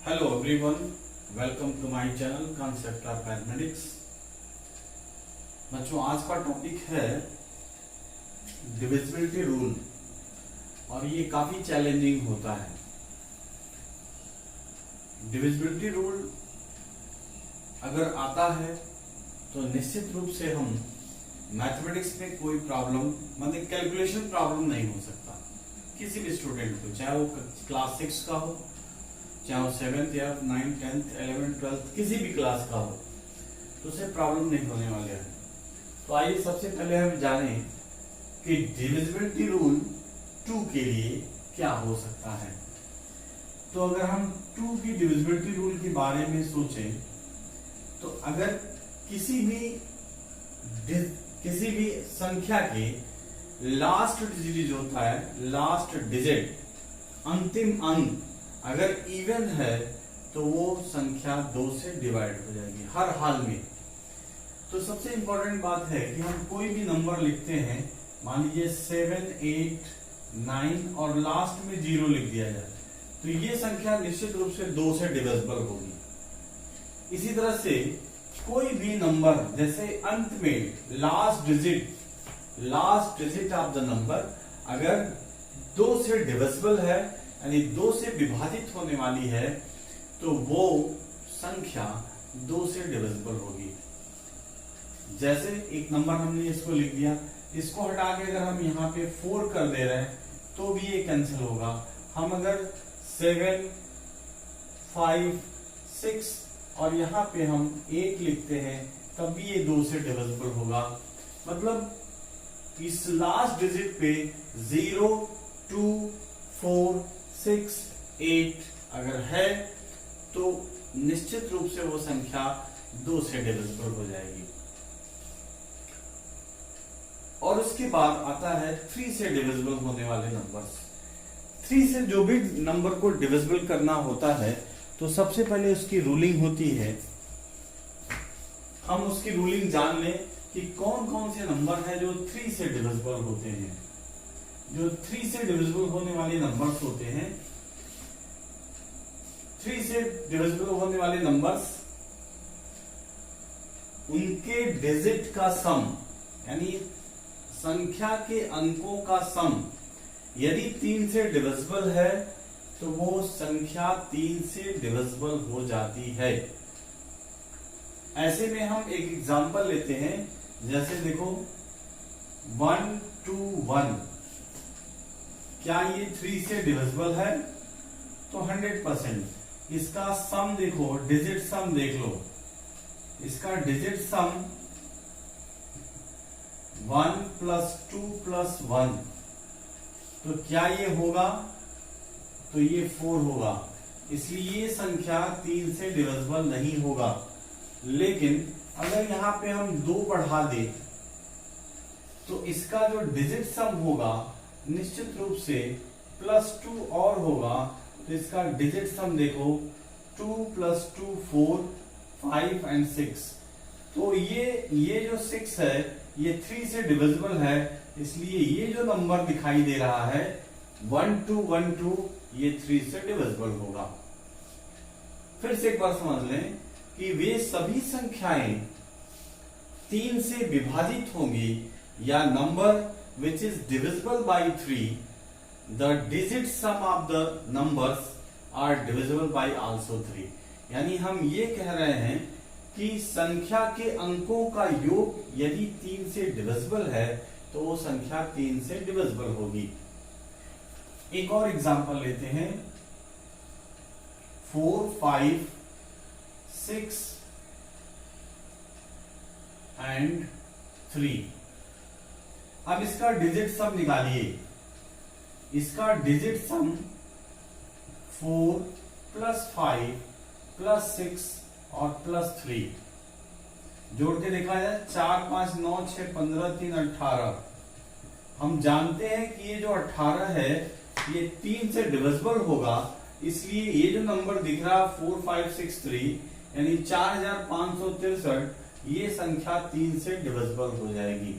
Hello everyone, welcome to my channel concept of mathematics. बच्चों, आज का टॉपिक है डिविजिबिलिटी रूल और ये काफी चैलेंजिंग होता है। डिविजिबिलिटी रूल अगर आता है तो निश्चित रूप से हम मैथमेटिक्स में कोई प्रॉब्लम मतलब कैलकुलेशन प्रॉब्लम नहीं हो सकता किसी भी स्टूडेंट को, चाहे वो क्लास 6 का हो, चाहे वो 7th या 9th 10th 11th 12th किसी भी क्लास का हो, तो उसे प्रॉब्लम नहीं होने वाले हैं। तो आइए सबसे पहले हम जानें कि डिविजिबिलिटी रूल 2 के लिए क्या हो सकता है। तो अगर हम 2 की डिविजिबिलिटी रूल के बारे में सोचें तो अगर किसी भी संख्या के लास्ट डिजिट जो होता है, लास्ट डिजिट अंतिम अंक अगर इवन है तो वो संख्या 2 से डिवाइड हो जाएगी हर हाल में। तो सबसे इंपॉर्टेंट बात है कि हम कोई भी नंबर लिखते हैं, मान लीजिए 7, 8, 9 और लास्ट में 0 लिख दिया जाए, तो ये संख्या निश्चित रूप से 2 से डिविजिबल होगी। इसी तरह से कोई भी नंबर जैसे अंत में last digit of the number अगर 2 से डिविजिबल है यानी 2 से विभाजित होने वाली है तो वो संख्या 2 से डिविजिबल होगी। जैसे एक नंबर हमने इसको लिख दिया, इसको हटा के अगर हम यहाँ पे 4 कर दे रहे हैं तो भी ये कैंसिल होगा। हम अगर 7, 5, 6 और यहाँ पे हम 8 लिखते हैं तब भी ये 2 से डिविजिबल होगा। मतलब इस लास्ट डिजिट पे 0, 2, 4, 6, 8 अगर है तो निश्चित रूप से वो संख्या 2 से डिविजिबल हो जाएगी। और उसके बाद आता है 3 से डिविजिबल होने वाले नंबर्स। 3 से जो भी नंबर को डिविजिबल करना होता है तो सबसे पहले उसकी रूलिंग होती है। हम उसकी रूलिंग जान लें कि कौन कौन से नंबर है जो 3 से डिविजिबल होते हैं। जो 3 से डिविजिबल होने वाले नंबर्स होते हैं, 3 से डिविजिबल होने वाले नंबर्स उनके डिजिट का सम यानी संख्या के अंकों का सम यदि 3 से डिविजिबल है तो वो संख्या 3 से डिविजिबल हो जाती है। ऐसे में हम एक एग्जांपल लेते हैं, जैसे देखो 1, 2, 1, क्या ये 3 से डिविजिबल है? तो 100%। इसका सम देखो, डिजिट सम देख लो, इसका डिजिट सम 1 + 2 + 1, तो क्या ये होगा? तो ये 4 होगा। इसलिए ये संख्या 3 से डिविजिबल नहीं होगा। लेकिन अगर यहां पे हम 2 बढ़ा दें तो इसका जो डिजिट सम होगा निश्चित रूप से +2 और होगा, तो इसका डिजिट सम देखो 2 + 2 4, 5 और 6। तो ये जो 6 है ये 3 से डिविजिबल है, इसलिए ये जो नंबर दिखाई दे रहा है 1, 2, 1, 2 ये 3 से डिविजिबल होगा। फिर से एक बार समझ लें कि वे सभी संख्याएं 3 से विभाजित होंगी या number which is divisible by 3, the digit sum of the numbers are divisible by also 3। यानी हम ये कह रहे हैं कि संख्या के अंकों का योग यदि 3 से डिविजिबल है तो वो संख्या 3 से डिविजिबल होगी। एक और एग्जांपल लेते हैं, 4, 5, 6 and 3। अब इसका डिजिट सम निकालिए। इसका डिजिट सम 4 + 5 + 6 और +3 जोड़ के देखा जाए 4, 5, 9, 6, 15, 3, 18। हम जानते हैं कि ये जो 18 है ये 3 से डिविजिबल होगा, इसलिए ये जो नंबर दिख रहा 4563 यानी 4563 ये संख्या 3 से डिविजिबल हो जाएगी।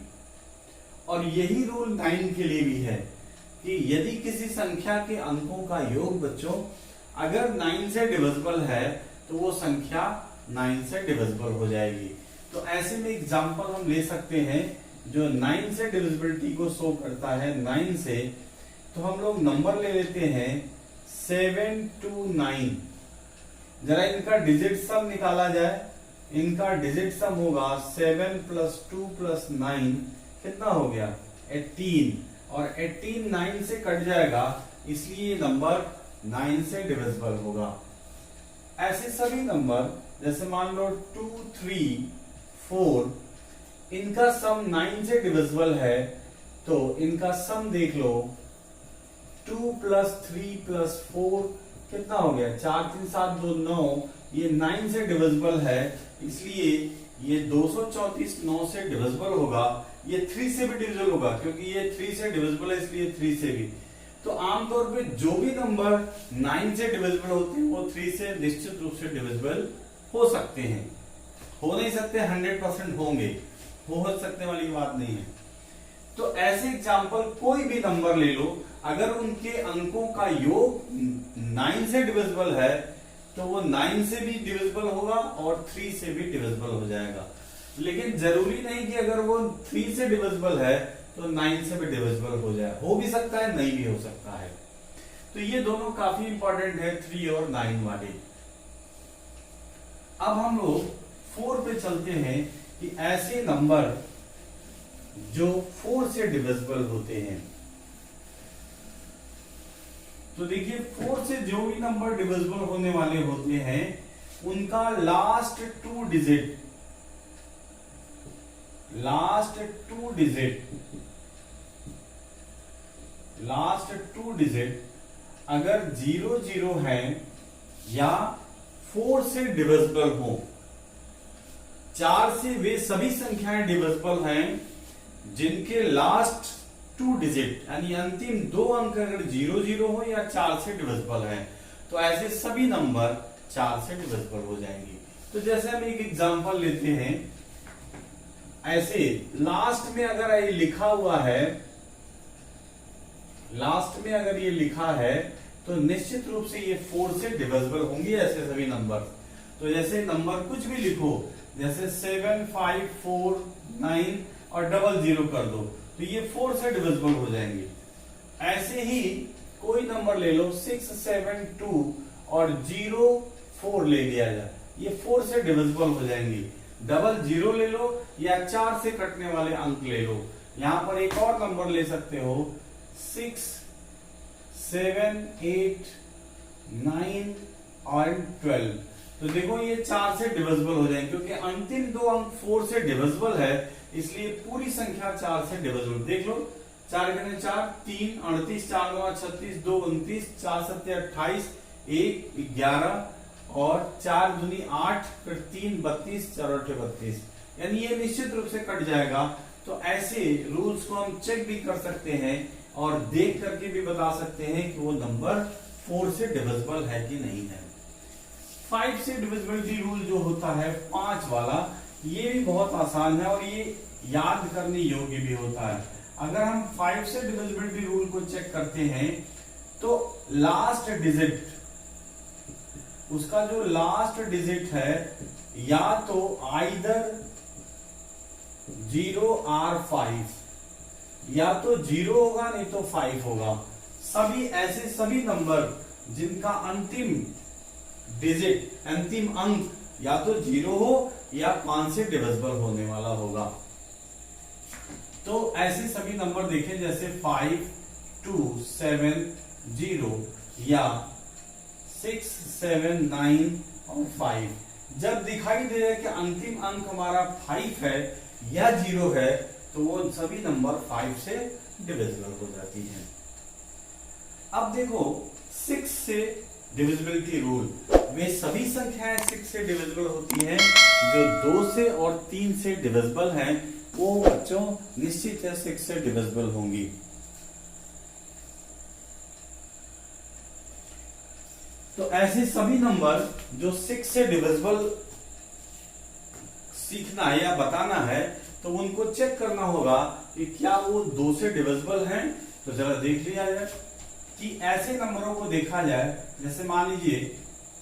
और यही रूल 9 के लिए भी है कि यदि किसी संख्या के अंकों का योग बच्चों अगर 9 से डिविजिबल है तो वो संख्या 9 से डिविजिबल हो जाएगी। तो ऐसे में एग्जांपल हम ले सकते हैं जो 9 से डिविजिबिलिटी को शो करता है 9 से। तो हम लोग नंबर ले लेते हैं 7 to 9। जरा इनका डिजिट सम निकाला जाए। इनका डिजिट सम होगा 7 + 2 + 9 कितना हो गया 18, और 18 9 से कट जाएगा, इसलिए ये नंबर 9 से डिविजिबल होगा। ऐसे सभी नंबर जैसे मान लो 2 3 4, इनका सम 9 से डिविजिबल है, तो इनका सम देख लो 2 + 3 + 4 कितना हो गया 4 3 7 2 9, ये 9 से डिविजिबल है, इसलिए ये 234 9 से डिविजिबल होगा। ये 3 से भी डिविजिबल होगा क्योंकि ये 3 से डिविजिबल है, इसलिए 3 से भी। तो आमतौर पे जो भी नंबर 9 से डिविजिबल होते हैं वो 3 से निश्चित रूप से डिविजिबल हो सकते हैं। हो नहीं सकते 100% होंगे, हो सकने वाली बात नहीं है। तो ऐसे एग्जाम्पल कोई भी नंबर ले लो, अगर उनके अंकों का योग 9 से डिविजिबल है तो वो 9 से भी डिविजिबल होगा और 3 से भी डिविजिबल हो जाएगा। लेकिन जरूरी नहीं कि अगर वो 3 से डिविजिबल है तो 9 से भी डिविजिबल हो जाए, हो भी सकता है नहीं भी हो सकता है। तो ये दोनों काफी इंपॉर्टेंट है 3 और 9 वाले। अब हम लोग 4 पे चलते हैं कि ऐसे नंबर जो 4 से डिविजिबल होते हैं। तो देखिए 4 से जो भी नंबर डिविजिबल होने वाले होते हैं उनका लास्ट टू डिजिट अगर 0 0 है या 4 से डिविजिबल हो, 4 से वे सभी संख्याएं डिविजिबल हैं जिनके लास्ट टू डिजिट यानी अंतिम 2 अंक अगर 0 0 हो या 4 से डिविजिबल है, तो ऐसे सभी नंबर 4 से डिविजिबल हो जाएंगे। तो जैसे हम एक एग्जांपल लेते हैं, ऐसे लास्ट में अगर ये लिखा हुआ है, लास्ट में अगर ये लिखा है तो निश्चित रूप से ये 4 से डिविजिबल होंगे ऐसे सभी नंबर। तो जैसे नंबर कुछ भी लिखो, जैसे 7 5 4 9 और 00 कर दो तो ये 4 से डिविजिबल हो जाएंगे। ऐसे ही कोई नंबर ले लो 6 7 2 और 0 4 ले लिया जाए, ये 4 से डिविजिबल हो जाएंगे। 00 ले लो या 4 से कटने वाले अंक ले लो। यहां पर एक और नंबर ले सकते हो 6 7 8 9 और 12। तो देखो ये 4 से डिविजिबल हो जाएंगे क्योंकि अंतिम 2 अंक 4 से डिविजिबल है, इसलिए पूरी संख्या 4 से डिविजिबल। देख लो 4 × 4 3 38 4 9 36 2 29 4 7 28 1 11 और 4 दूनी 8 फिर 3 32 4 8 32, यानी ये निश्चित रूप से कट जाएगा। तो ऐसे रूल्स को हम चेक भी कर सकते हैं और देख करके भी बता सकते हैं कि वो नंबर 4 से डिविजिबल है कि नहीं है। 5 से डिविजिबिलिटी रूल जो होता है 5 वाला, ये भी बहुत आसान है और ये याद करने योग्य भी होता है। अगर हम 5 से डिविजिबिलिटी रूल को चेक करते हैं तो लास्ट डिजिट, उसका जो लास्ट डिजिट है या तो आइदर 0 और 5, या तो 0 होगा नहीं तो 5 होगा। सभी ऐसे सभी नंबर जिनका अंतिम डिजिट अंतिम अंक या तो 0 हो या 5 से डिविजिबल होने वाला होगा। तो ऐसे सभी नंबर देखें जैसे 5 2 7 0 या 6 7 9 और 5। जब दिखाई दे रहा है कि अंतिम अंक हमारा 5 है या 0 है तो वो सभी नंबर 5 से डिविजिबल हो जाती हैं। अब देखो 6 से डिविजिबिलिटी रूल, वे सभी संख्याएं 6 से डिविजिबल होती हैं जो 2 से और 3 से डिविजिबल हैं, वो बच्चों निश्चित है 6 से डिविजिबल होंगी। तो ऐसे सभी नंबर जो 6 से डिविजिबल सीखना है या बताना है तो उनको चेक करना होगा कि क्या वो 2 से डिविजिबल हैं। तो जरा देख लिया जाए कि ऐसे नंबरों को देखा जाए जैसे मान लीजिए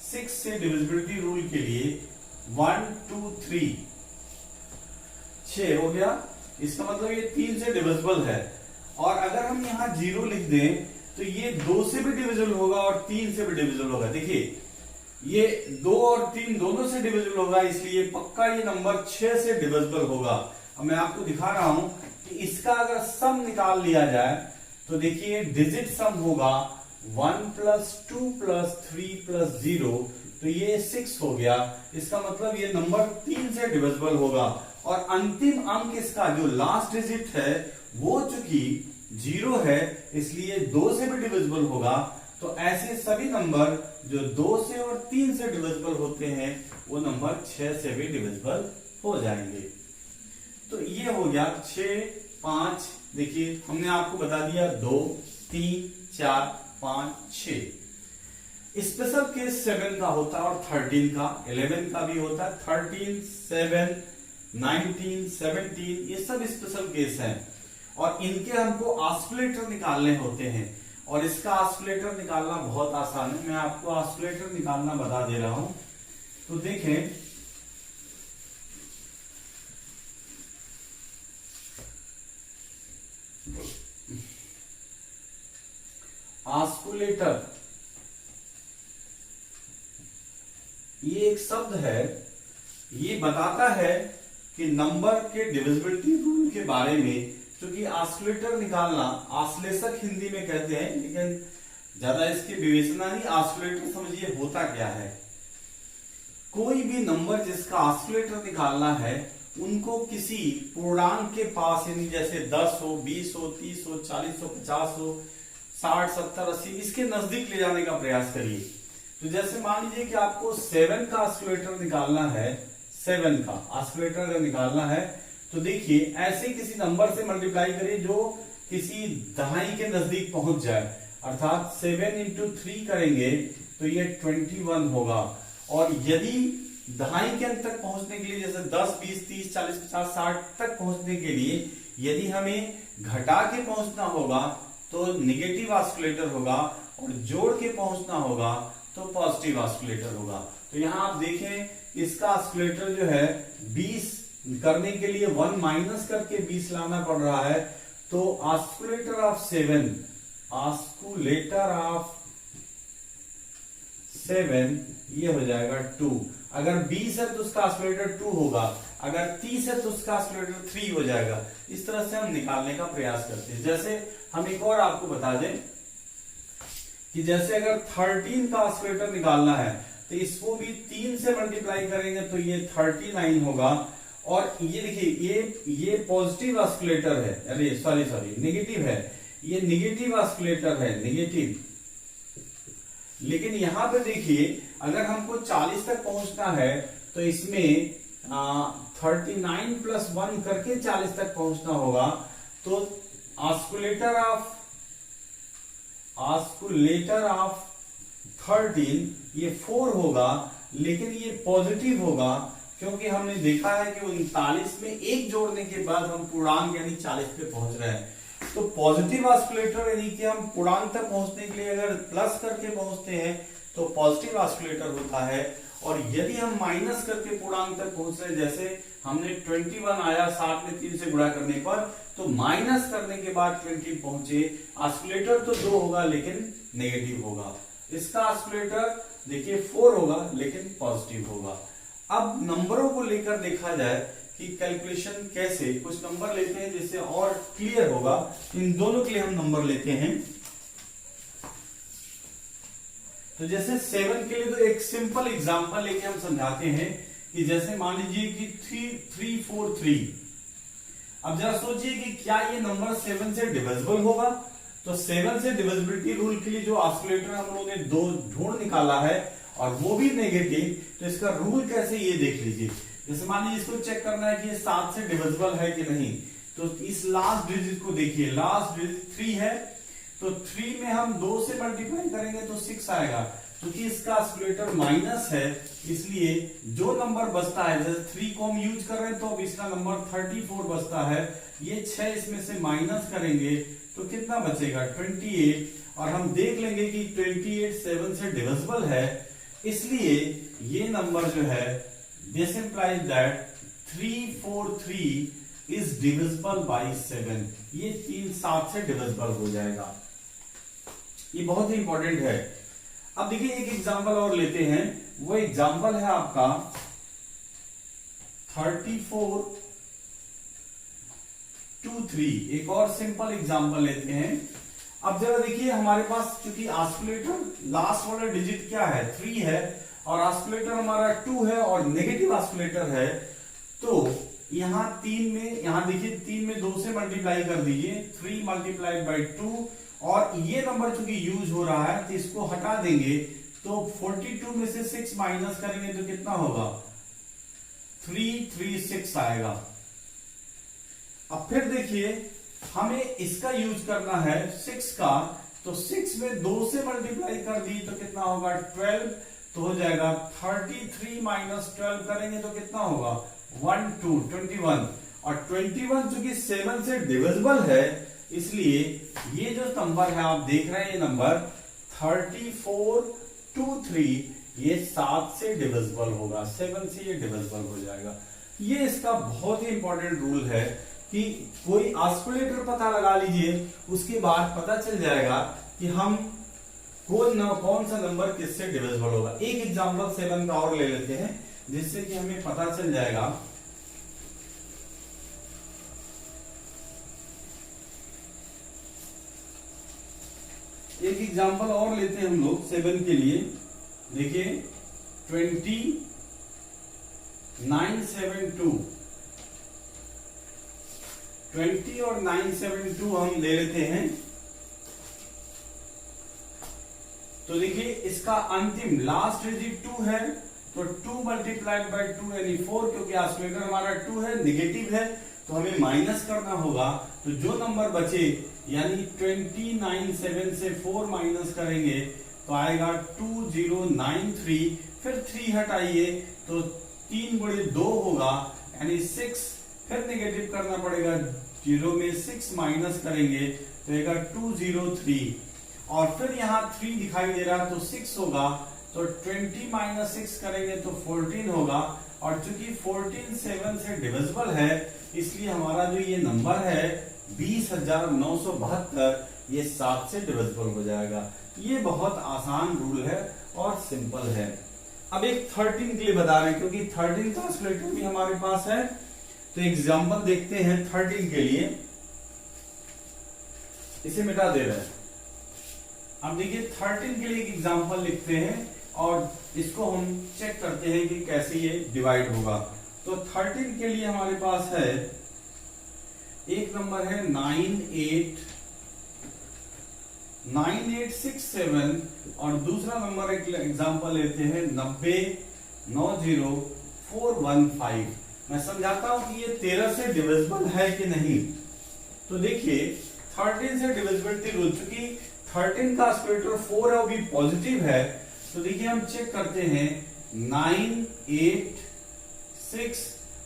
6 से डिविजिबिलिटी रूल के लिए 1 2 3 6 हो गया, इसका मतलब ये 3 से डिविजिबल है। और अगर हम यहाँ 0 लिख दें तो ये 2 से भी डिविजिबल होगा और 3 से भी डिविजिबल होगा। देखिए ये 2 और 3 दोनों से डिविजिबल होगा, इसलिए पक्का ये नंबर 6 से डिविजिबल होगा। अब मैं आपको दिखा रहा हूं कि इसका अगर सम निकाल लिया जाए तो देखिए डिजिट सम होगा 1 प्लस 2 प्लस 3 प्लस 0, तो ये 6 हो गया। इसका मतलब ये नंबर 3 से डिविजिबल होगा। और अंतिम अंक इसका जो लास्ट डिजिट है वो चूंकि 0 है, इसलिए 2 से भी डिविजिबल होगा। तो ऐसे सभी नंबर जो 2 से और 3 से डिविजिबल होते हैं वो नंबर 6 से भी डिविजिबल हो जाएंगे। तो ये हो गया 6 5, देखिए हमने आपको बता दिया 2 3 4 5 6। स्पेशल केस 7 का होता है और 13 का, 11 का भी होता है। 13 7 19 17 ये सब स्पेशल केस हैं और इनके हमको ऑस्किलेटर निकालने होते हैं। और इसका ऑस्किलेटर निकालना बहुत आसान है, मैं आपको ऑस्किलेटर निकालना बता दे रहा हूं। तो देखें ऑस्किलेटर ये एक शब्द है, ये बताता है कि नंबर के डिविजिबिलिटी रूल के बारे में। क्योंकि ऑस्किलेटर निकालना, ऑस्लेशक हिंदी में कहते हैं, लेकिन ज्यादा इसकी विवेचना नहीं। ऑस्किलेटर समझिए होता क्या है, कोई भी नंबर जिसका ऑस्किलेटर निकालना है उनको किसी पूर्णांक के पास, यानी जैसे 10 हो 20 हो 30 हो 40 हो 50 हो 60 70 80 इसके नजदीक ले जाने का प्रयास करिए। तो जैसे मान लीजिए कि आपको 7 का ऑस्किलेटर निकालना है, 7 का ऑस्किलेटर अगर निकालना है तो देखिए ऐसे किसी नंबर से मल्टीप्लाई करिए जो किसी दहाई के नजदीक पहुंच जाए। अर्थात 7 इंटू 3 करेंगे तो ये 21 होगा। और यदि दहाई के अंत तक पहुंचने के लिए, जैसे 10 20 30 40 50 60 तक पहुंचने के लिए यदि हमें घटा के पहुंचना होगा तो निगेटिव ऑस्किलेटर होगा, और जोड़ के पहुंचना होगा तो पॉजिटिव ऑस्किलेटर होगा। तो यहां आप देखें इसका ऑस्किलेटर जो है 20 करने के लिए 1 माइनस करके 20 लाना पड़ रहा है। तो ऑस्किलेटर ऑफ 7, ऑस्किलेटर ऑफ 7 ये हो जाएगा 2। अगर 20 है तो उसका ऑस्किलेटर 2 होगा, अगर 30 है तो उसका ऑस्किलेटर 3 हो जाएगा। इस तरह से हम निकालने का प्रयास करते हैं। जैसे हम एक और आपको बता दें कि जैसे अगर 13 का ऑस्किलेटर निकालना है तो इसको भी 3 से मल्टीप्लाई करेंगे तो ये 39 होगा। और ये देखिए ये पॉजिटिव ऑस्किलेटर है, अरे सॉरी नेगेटिव है, ये नेगेटिव ऑस्किलेटर है, नेगेटिव। लेकिन यहां पे देखिए अगर हमको 40 तक पहुंचना है तो इसमें 39 प्लस 1 करके 40 तक पहुंचना होगा। तो ऑस्किलेटर ऑफ 13 ये 4 होगा, लेकिन ये पॉजिटिव होगा क्योंकि हमने देखा है कि 39 में 1 जोड़ने के बाद हम पूर्णांक यानी 40 पे पहुंच रहे हैं। तो पॉजिटिव ऑस्किलेटर यानी कि हम पूर्णांक तक पहुंचने के लिए अगर प्लस करके पहुंचते हैं तो पॉजिटिव ऑस्किलेटर होता है, और यदि हम माइनस करके पूर्णांक तक पहुंच रहे हैं, जैसे हमने 21 आया 60 में 3 से गुणा करने पर, तो माइनस करने के बाद 20 पहुंचे, ऑस्किलेटर तो 2 होगा लेकिन नेगेटिव होगा। इसका ऑस्किलेटर देखिए 4 होगा लेकिन पॉजिटिव होगा। अब नंबरों को लेकर देखा जाए कि कैलकुलेशन कैसे, कुछ नंबर लेते हैं जिससे और क्लियर होगा। इन दोनों के लिए हम नंबर लेते हैं। तो जैसे 7 के लिए तो एक सिंपल एग्जांपल लेके हम समझाते हैं कि जैसे मान लीजिए कि 343। अब जरा सोचिए कि क्या ये नंबर 7 से डिविजिबल होगा। तो 7 से डिविजिबिलिटी रूल के लिए जो ऑस्किलेटर हम लोगों ने 2 ढूंढ निकाला है और वो भी नेगेटिव, तो इसका रूल कैसे ये देख लीजिए। जैसे मान लीजिए इसको चेक करना है कि ये 7 से डिविजिबल है कि नहीं, तो इस लास्ट डिजिट को देखिए, लास्ट डिजिट 3 है, तो 3 में हम 2 से मल्टीप्लाई करेंगे तो 6 आएगा। क्योंकि इसका ऑस्किलेटर माइनस है इसलिए जो नंबर बचता है, जैसे 3 को हम यूज कर रहे हैं तो अब इसका नंबर 34 बचता है। ये 6 इसमें से माइनस करेंगे तो कितना बचेगा 28, और हम देख लेंगे कि 28 7 से डिविजिबल है, इसलिए ये नंबर जो है this implies that 343 is divisible by 7। ये 3 7 से डिविजिबल हो जाएगा। ये बहुत ही इंपॉर्टेंट है। अब देखिए एक एग्जांपल और लेते हैं, वो एग्जांपल है आपका 34 2 3। एक और सिंपल एग्जांपल लेते हैं। अब जरा देखिए हमारे पास चूंकि ऑस्किलेटर लास्ट वाला डिजिट क्या है 3 है और ऑस्किलेटर हमारा 2 है और नेगेटिव ऑस्किलेटर है, तो यहां 3 में, यहां देखिए 3 में 2 से मल्टीप्लाई कर दीजिए, 3 मल्टीप्लाइड बाई 2, और ये नंबर चूंकि यूज हो रहा है तो इसको हटा देंगे, तो 42 में से 6 माइनस करेंगे तो कितना होगा 336 आएगा। अब फिर देखिए हमें इसका यूज करना है 6 का, तो 6 में 2 से मल्टीप्लाई कर दी तो कितना होगा 12, तो हो जाएगा 33 माइनस 12 करेंगे तो कितना होगा 1 2 21, और 21 चूंकि 7 से डिविजिबल है, इसलिए ये जो नंबर है आप देख रहे हैं ये नंबर 3423 ये 7 से डिविजिबल होगा, 7 से ये डिविजिबल हो जाएगा। ये इसका बहुत ही इंपॉर्टेंट रूल है कि कोई ऑस्किलेटर पता लगा लीजिए, उसके बाद पता चल जाएगा कि हम कौन सा नंबर किससे डिविजिबल होगा। एक एग्जांपल 7 का और ले लेते हैं जिससे कि हमें पता चल जाएगा। एक एग्जांपल और लेते हैं हम लोग 7 के लिए। देखिए 2972 20 और 972 हम ले लेते हैं। तो देखिए इसका अंतिम लास्ट डिजिट 2 है, तो 2 मल्टीप्लाइड बाई 2 यानी 4, क्योंकि ऑस्किलेटर हमारा 2 है, नेगेटिव है, तो हमें माइनस करना होगा। तो जो नंबर बचे यानी 297 से 4 माइनस करेंगे तो आएगा 2093, फिर 3 हटाइए तो 3 गुणे 2 होगा यानी 6, फिर नेगेटिव करना पड़ेगा, 0 में 6 माइनस करेंगे तो आएगा 203, और फिर यहाँ 3 दिखाई दे रहा तो 6 होगा, तो 20 माइनस 6 करेंगे तो 14 होगा, और चूंकि 14 7 से डिविजिबल है इसलिए हमारा जो ये नंबर है 20,972 ये 7 से डिविजिबल हो जाएगा। ये बहुत आसान रूल है और सिंपल है। अब एक 13 के लिए बता रहे हैं, क्योंकि 13 का ऑस्किलेटर भी हमारे पास है, तो एग्जांपल देखते हैं 13 के लिए। इसे मिटा दे रहे हैं। अब देखिए 13 के लिए एक एग्जांपल लिखते हैं और इसको हम चेक करते हैं कि कैसे ये डिवाइड होगा। तो 13 के लिए हमारे पास है, एक नंबर है 9867 और दूसरा नंबर एक एग्जांपल लेते हैं 9090415। मैं समझाता हूं कि ये 13 से डिविजिबल है कि नहीं। तो देखिए 13 से डिविजिबिलिटी रूल, चूंकि 13 का ऑस्किलेटर 4 है, वो भी पॉजिटिव है, तो देखिए हम चेक करते हैं 9 8 6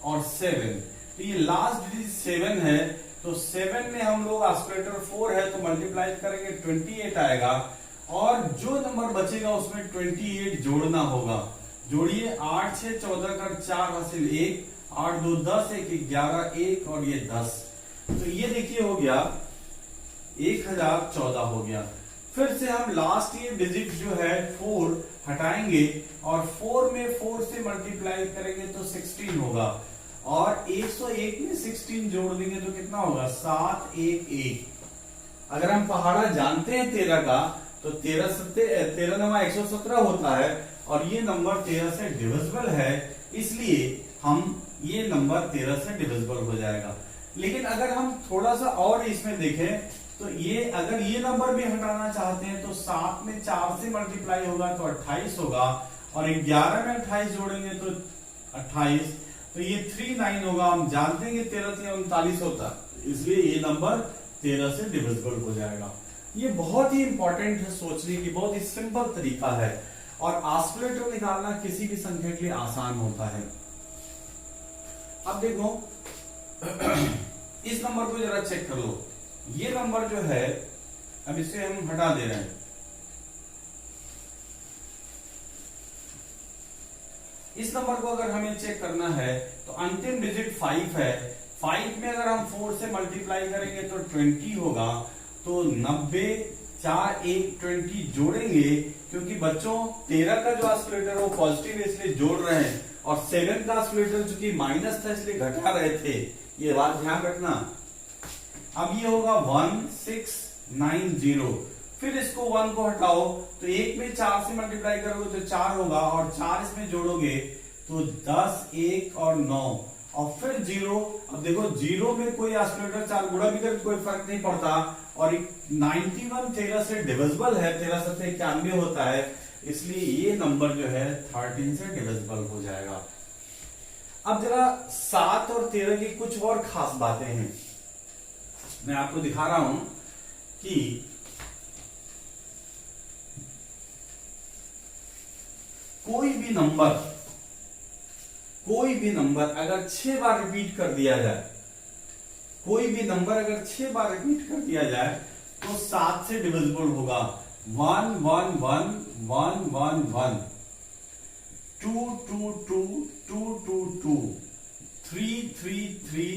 और 7, तो ये लास्ट डिजिट 7 है, तो 7 में हम लोग ऑस्किलेटर 4 है तो मल्टीप्लाई करेंगे 28 आएगा, और जो नंबर बचेगा उसमें 28 जोड़ना होगा। जोड़िए 8 6 14 कर 4 हासिल 1, 8 2 10 1 11 1 और ये 10, तो ये देखिए हो गया 1014 हो गया। फिर से हम लास्ट ये डिजिट जो है 4 हटाएंगे और 4 में 4 से मल्टीप्लाई करेंगे तो 16 होगा, और 101 में 16 जोड़ देंगे तो कितना होगा 711। अगर हम पहाड़ा जानते हैं 13 का तो 13 नवा 117 होता है, और ये नंबर 13 से डिविजिबल है, इसलिए हम ये नंबर 13 से डिविजिबल हो जाएगा। लेकिन अगर हम थोड़ा सा और इसमें देखें तो ये अगर ये नंबर भी हटाना चाहते हैं तो 7 में 4 से मल्टीप्लाई होगा तो 28 होगा, और 11 में 28 जोड़ेंगे तो 28, तो ये 39 होगा। हम जानते हैं कि 13 से 39 होता है, इसलिए ये नंबर 13 से डिविजिबल हो जाएगा। ये बहुत ही इंपॉर्टेंट है, सोचने की बहुत ही सिंपल तरीका है, और ऑस्किलेटर निकालना किसी भी संख्या के लिए आसान होता है। अब देखो इस नंबर को जरा चेक कर लो। ये नंबर जो है अब इसे हम हटा दे रहे हैं। इस नंबर को अगर हमें चेक करना है तो अंतिम डिजिट 5 है। 5 में अगर हम 4 से मल्टीप्लाई करेंगे तो 20 होगा। तो 90 4 1 20 जोड़ेंगे, क्योंकि बच्चों 13 का जो ऑस्किलेटर वो पॉजिटिव है इसलिए जोड़ रहे हैं, और 7 का ऑस्किलेटर चूंकि माइनस था इसलिए घटा रहे थे, ये बात ध्यान रखना। अब ये होगा 1690। फिर इसको 1 को हटाओ तो 1 में 4 से मल्टीप्लाई करोगे तो 4 होगा, और 4 इसमें जोड़ोगे तो 10 1 और 9 और फिर 0। अब देखो 0 में कोई ऑस्किलेटर 4 गुणा भी करे कोई फर्क नहीं पड़ता, और 91 13 से डिविजिबल है, 13 से 91 होता है, इसलिए ये नंबर जो है 13 से डिविजिबल हो जाएगा। अब जरा 7 और 13 की कुछ और खास बातें हैं, मैं आपको दिखा रहा हूं कि कोई भी नंबर अगर 6 बार रिपीट कर दिया जाए, कोई भी नंबर अगर 6 बार रिपीट कर दिया जाए तो 7 से डिविजिबल होगा। 1 1 1 1 1 1, 2 2 2 2 2 2, 3 3 3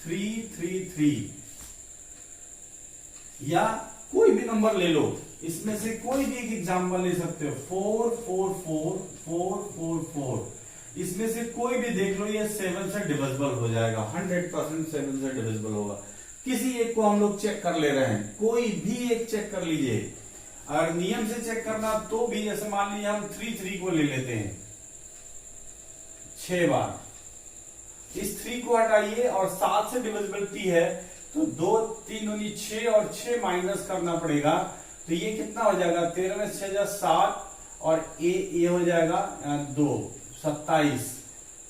3 3 3, या कोई भी नंबर ले लो, इसमें से कोई भी एक एग्जाम्पल ले सकते हो। 4 4 4 4 4 4, इसमें से कोई भी देख लो, ये 7 से डिविजिबल हो जाएगा, 100% 7 से डिविजिबल होगा। किसी एक को हम लोग चेक कर ले रहे हैं, कोई भी एक चेक कर लीजिए। अगर नियम से चेक करना तो भी, जैसे मान लीजिए हम 3 3 को ले लेते हैं 6 बार, इस 3 को हटाइए और 7 से डिविजिबिलिटी है तो 2 3 दूनी 6 और 6 माइनस करना पड़ेगा, तो ये कितना हो जाएगा, 13 में 6 जा 7 और ये हो जाएगा 2 27।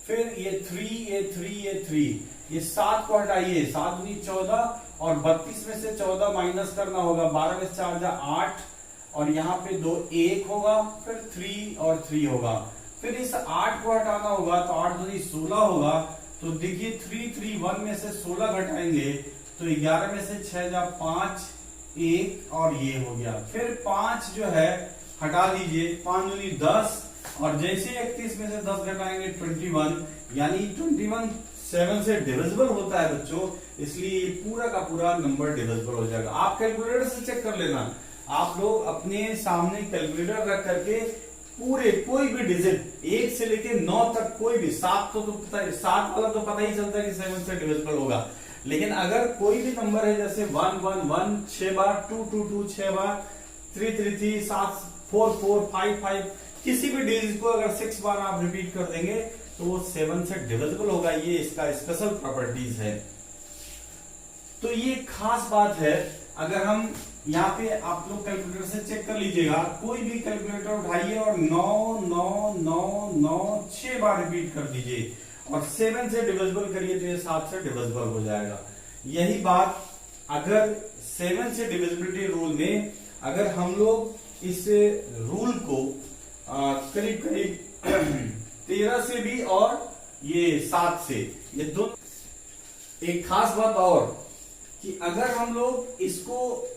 फिर ये 3 ये 3 ये 3, ये 7 को हटाइए, 7 दूनी 14 और 32 में से 14 माइनस करना होगा, 12 में 4 जा 8 और यहाँ पे 2 1 होगा, फिर 3 और 3 होगा। फिर इस 8 को हटाना होगा तो 8 दूनी 16 होगा, तो देखिए 3 3 1 में से 16 घटाएंगे तो 11 में से 6 जा 5 1 और ये हो गया। फिर 5 जो है हटा दीजिए, 5 दूनी 10 और जैसे 31 में से 10 घटाएंगे 21, यानी 21 7 से डिविजिबल होता है बच्चों, इसलिए पूरा का पूरा नंबर डिविजिबल हो जाएगा। आप कैलकुलेटर से चेक कर लेना, आप लोग अपने सामने कैलकुलेटर रख करके पूरे कोई भी डिजिट 1 से लेके 9 तक कोई भी, 7 तो पता है, 7 वाला तो पता ही चलता है कि 7 से डिविजिबल होगा, लेकिन अगर कोई भी नंबर है जैसे 1 1 1 6 बार, 2 2 2 6 बार, 3 3 3 7 4 4 5 5, किसी भी डिजिट को अगर 6 बार आप रिपीट कर देंगे तो वो 7 से डिविजिबल होगा। ये इसका स्पेशल प्रॉपर्टीज है। तो ये खास बात है। अगर हम यहाँ पे आप लोग कैलकुलेटर से चेक कर लीजिएगा, कोई भी कैलकुलेटर उठाइए और 9 9 9 9 6 बार रिपीट कर दीजिए और 7 से डिविजिबल करिए तो ये 7 से डिविजिबल हो जाएगा। यही बात अगर 7 से डिविजिबिलिटी रूल में अगर हम लोग इस रूल को करीब करीब 13 से भी और ये 7 से, ये दो। एक खास बात और कि अगर हम लोग इसको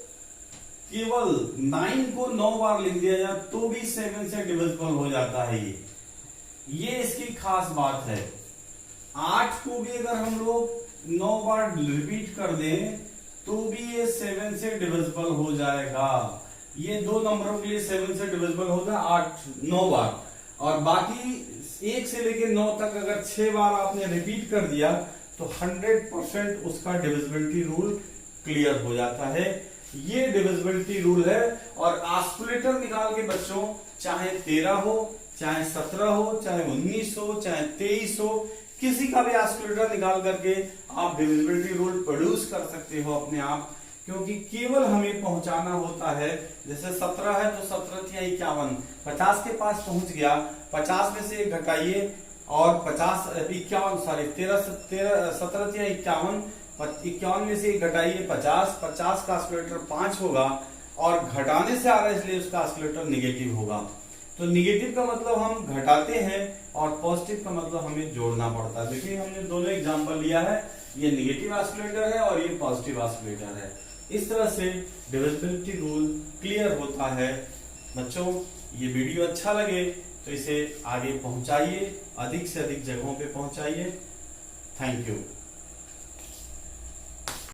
केवल 9 को 9 बार लिख दिया जाए तो भी 7 से डिविजिबल हो जाता है। ये इसकी खास बात है। 8 को भी अगर हम लोग 9 बार रिपीट कर दें तो भी ये 7 से डिविजिबल हो जाएगा। ये दो नंबरों के लिए 7 से डिविजिबल होगा 8 9 बार, और बाकी 1 से लेके 9 तक अगर 6 बार आपने रिपीट कर दिया तो 100% उसका डिविजिबिलिटी रूल क्लियर हो जाता है। ये डिविजिबिलिटी रूल है। और ऑस्किलेटर निकाल के बच्चों चाहे 13 हो, चाहे 17 हो, चाहे 19 हो, चाहे 23 हो, किसी का भी ऑस्किलेटर निकाल करके आप डिविजिबिलिटी रूल प्रोड्यूस कर सकते हो अपने आप, क्योंकि केवल हमें पहुंचाना होता है। जैसे 17 है तो 17 या 51, 50 के पास पहुंच गया, 50 में से घटाइए और 50 51 सॉरी 17 या 51, 51 में से घटाइए 50, 50 का ऑस्किलेटर 5 होगा और घटाने से आ रहा है इसलिए उसका ऑस्किलेटर निगेटिव होगा। तो निगेटिव का मतलब हम घटाते हैं और पॉजिटिव का मतलब हमें जोड़ना पड़ता है। देखिए हमने दोनों एग्जांपल लिया है, ये निगेटिव ऑस्किलेटर है और ये पॉजिटिव ऑस्किलेटर है। इस तरह से डिविजिबिलिटी रूल क्लियर होता है। बच्चों, ये वीडियो अच्छा लगे तो इसे आगे पहुंचाइए, अधिक से अधिक जगहों पे पहुंचाइए। Thank you.